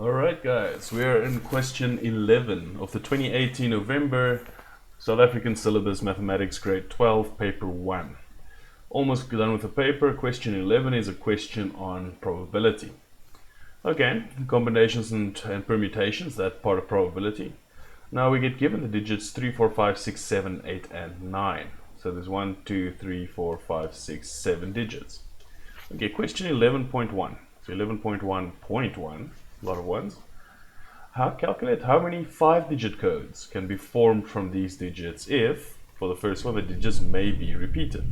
Alright guys, we are in question 11 of the 2018 November South African Syllabus Mathematics Grade 12 Paper 1. Almost done with the paper. Question 11 is a question on probability. Okay, combinations and permutations, that part of probability. Now we get given the digits 3, 4, 5, 6, 7, 8 and 9. So there's 1, 2, 3, 4, 5, 6, 7 digits. Okay, question 11.1. So 11.1.1, a lot of ones. Calculate how many 5-digit codes can be formed from these digits if, for the first one, the digits may be repeated.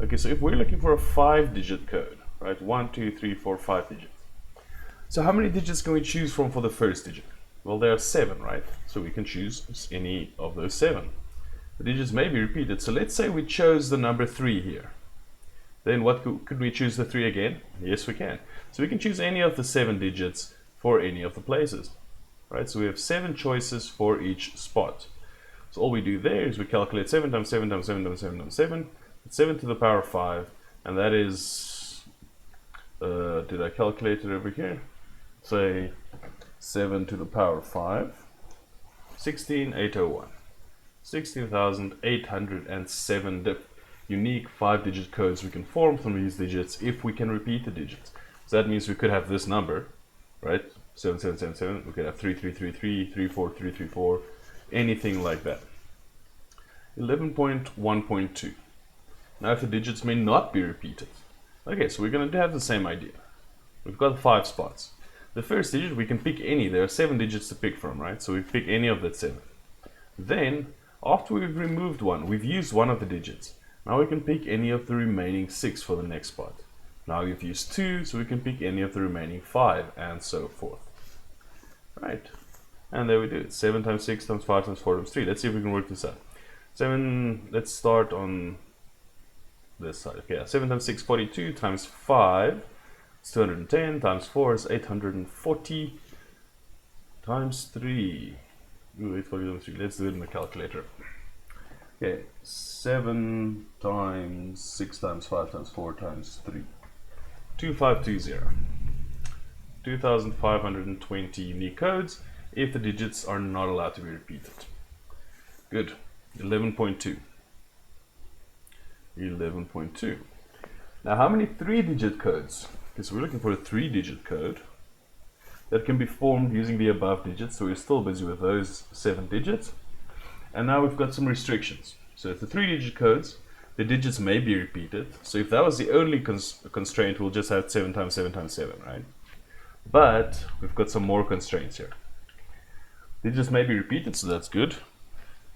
Okay, so if we're looking for a 5-digit code, right, 1, 2, 3, 4, 5 digits. So how many digits can we choose from for the first digit? Well, there are 7, right? So we can choose any of those 7. The digits may be repeated. So let's say we chose the number 3 here. Then what could we choose the 3 again? Yes, we can. So we can choose any of the 7 digits for any of the places. Right? So we have 7 choices for each spot. So all we do there is we calculate 7 times 7 times 7 times 7 times 7. It's 7 to the power of 5. And that is, did I calculate it over here? Say 7 to the power of 5. 16,801. 16,807 unique 5-digit codes we can form from these digits if we can repeat the digits. So that means we could have this number, right? 7777. We could have 3333, 34334, anything like that. 11.1.2. Now if the digits may not be repeated. Okay, so we're going to have the same idea. We've got 5 spots. The first digit we can pick any. There are 7 digits to pick from, right? So we pick any of that 7. Then, after we've removed one, we've used one of the digits. Now we can pick any of the remaining 6 for the next spot. Now we've used 2, so we can pick any of the remaining 5, and so forth. Right. And there we do it. 7 times 6 times 5 times 4 times 3. Let's see if we can work this out. 7, let's start on this side. Okay, 7 times 6, 42, times 5, it's 210, times 4 is 840, times 3. Ooh, 840 times 3. Let's do it in the calculator. Okay, 7 times 6 times 5 times 4 times 3. 2520. 2,520 unique codes if the digits are not allowed to be repeated. Good. 11.2. 11.2. Now how many 3-digit codes? Okay, so we're looking for a 3-digit code that can be formed using the above digits, so we're still busy with those 7 digits. And now we've got some restrictions. So if the 3-digit codes, the digits may be repeated. So if that was the only constraint, we'll just have 7 times 7 times 7, right? But we've got some more constraints here. Digits may be repeated, so that's good.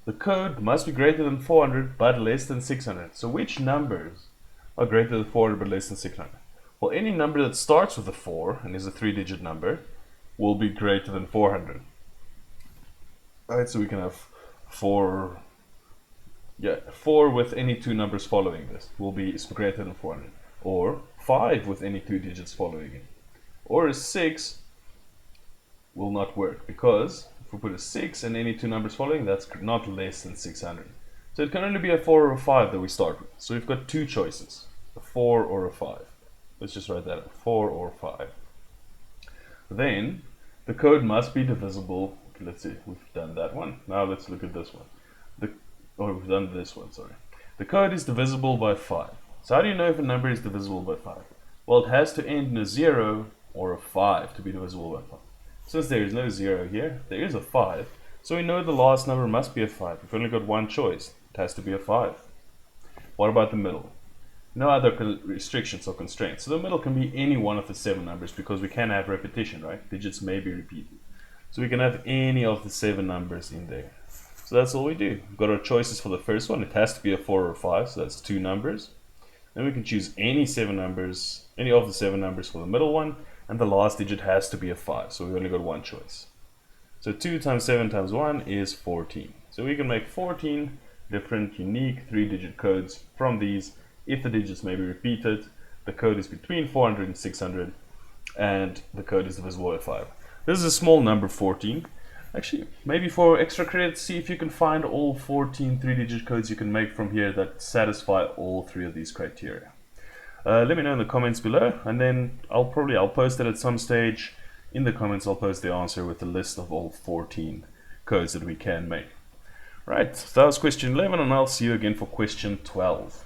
The code must be greater than 400 but less than 600. So which numbers are greater than 400 but less than 600? Well, any number that starts with a 4 and is a 3-digit number will be greater than 400. Alright, so we can have 4 with any 2 numbers following this will be greater than 400. Or 5 with any 2 digits following it. Or a 6 will not work, because if we put a 6 and any 2 numbers following, that's not less than 600. So it can only be a 4 or a 5 that we start with. So we've got 2 choices, a 4 or a 5. Let's just write that up, 4 or 5. Then the code must be divisible. Okay, let's see, we've done that one. Now let's look at this one. We've done this one, sorry. The code is divisible by 5. So how do you know if a number is divisible by 5? Well, it has to end in a 0 or a 5 to be divisible by 5. Since there is no 0 here, there is a 5. So we know the last number must be a 5. We've only got one choice. It has to be a 5. What about the middle? No other restrictions or constraints. So the middle can be any one of the 7 numbers, because we can have repetition, right? Digits may be repeated. So we can have any of the 7 numbers in there. So that's all we do. We've got our choices for the first one. It has to be a 4 or a 5, so that's 2 numbers. Then we can choose any of the 7 numbers for the middle one, and the last digit has to be a 5, so we've only got one choice. So 2 times 7 times 1 is 14. So we can make 14 different unique 3-digit codes from these if the digits may be repeated. The code is between 400 and 600, and the code is divisible by 5. This is a small number, 14. Actually, maybe for extra credit, see if you can find all 14 3-digit codes you can make from here that satisfy all 3 of these criteria. Let me know in the comments below, and then I'll post it at some stage In the comments, I'll post the answer with a list of all 14 codes that we can make. Right, that was question 11, and I'll see you again for question 12.